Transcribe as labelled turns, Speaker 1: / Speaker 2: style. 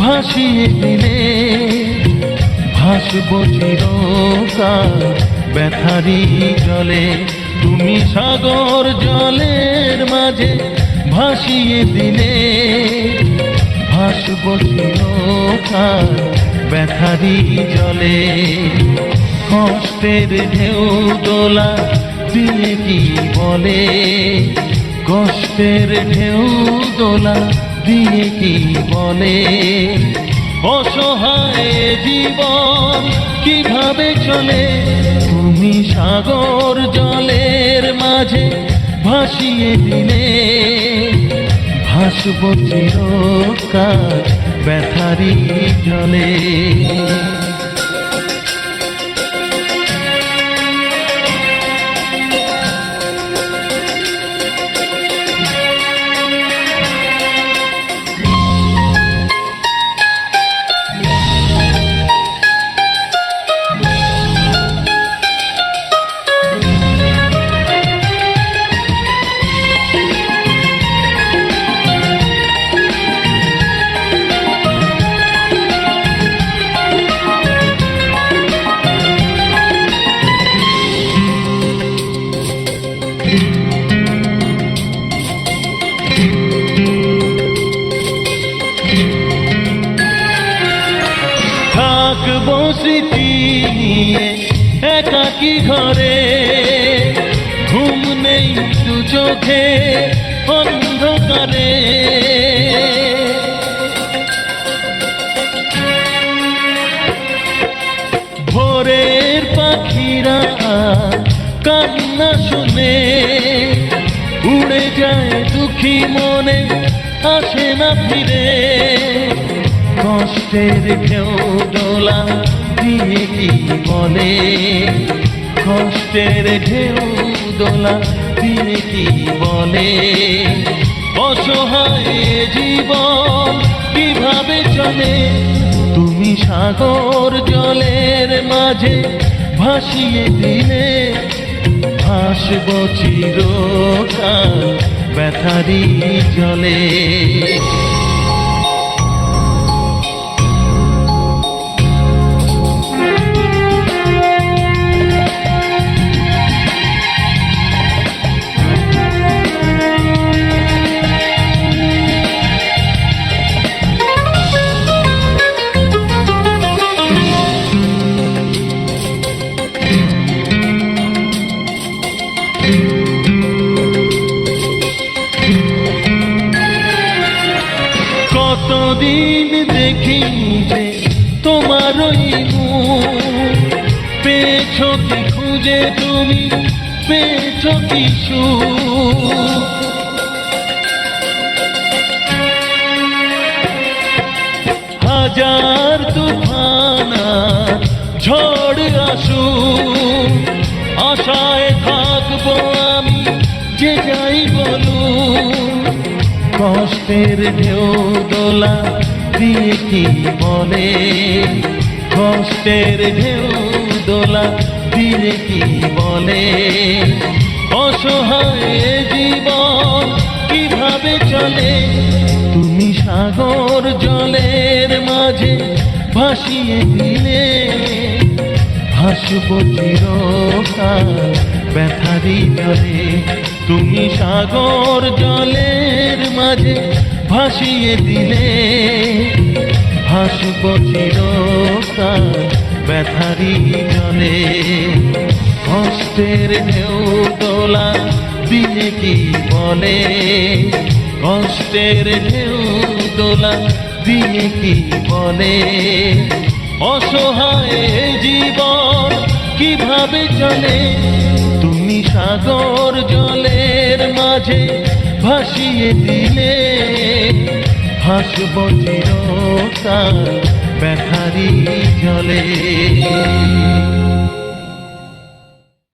Speaker 1: ভাসিয়ে দিলে ভাসব চিরকাল ব্যথারি জলে। তুমি সাগর জলের মাঝে ভাসিয়ে দিলে ভাসব চিরকাল ব্যথারি জলে। কষ্টের ঢেউ দোলা দিয়ে কি বলে, কষ্টের ঢেউ দোলা দিয়ে কি বলে, অসহায় জীবন কিভাবে চলে। তুমি সাগর জলের মাঝে ভাসিয়ে দিলে ভাসব চিরকাল ব্যথারি জলে। থাকবো স্মৃতি নিয়ে একাকী ঘরে, ঘুম নেই দু চোখে অন্ধকারে। ভোরের পাখিরা কান্না শুনে উড়ে যায় দুঃখী মনে আসে না ফিরে। কষ্টের ঢেউ দোলা দিয়ে কি বলে, কষ্টের ঢেউ দোলা দিয়ে কি বলে, অসহায় জীবন কিভাবে চলে। তুমি সাগর জলের মাঝে ভাসিয়ে দিলে ভাসব চিরকাল ব্যথারি জলে। কতদিন দেখি যে তোমার ওই মুখ, পেয়েছ কি খুঁজে তুমি, পেয়েছ কি সুখ। হাজার তুফান ঝড় আসুক, আশায় থাকবো আমি যে যাই বলুক। কষ্টের ঢেউ দোলা দিয়ে কি বলে, কষ্টের ঢেউ দোলা দিয়ে কি বলে, অসহায় জীবন কিভাবে চলে। তুমি সাগর জলের মাঝে ভাসিয়ে দিলে ভাসব চিরকাল ব্যথারি জলে। তুমি সাগর জলের মাঝে ভাসিয়ে দিলে ভাসব চিরকাল ব্যথারি জলে। কষ্টের ঢেউ দোলা দিয়ে কি বলে, কষ্টের ঢেউ দোলা দিয়ে কি বলে, অসহায় জীবন কিভাবে চলে। তুমি সাগর জলের মাঝে ভাসিয়ে দিলে ভাসব চিরকাল ব্যথারি জলে।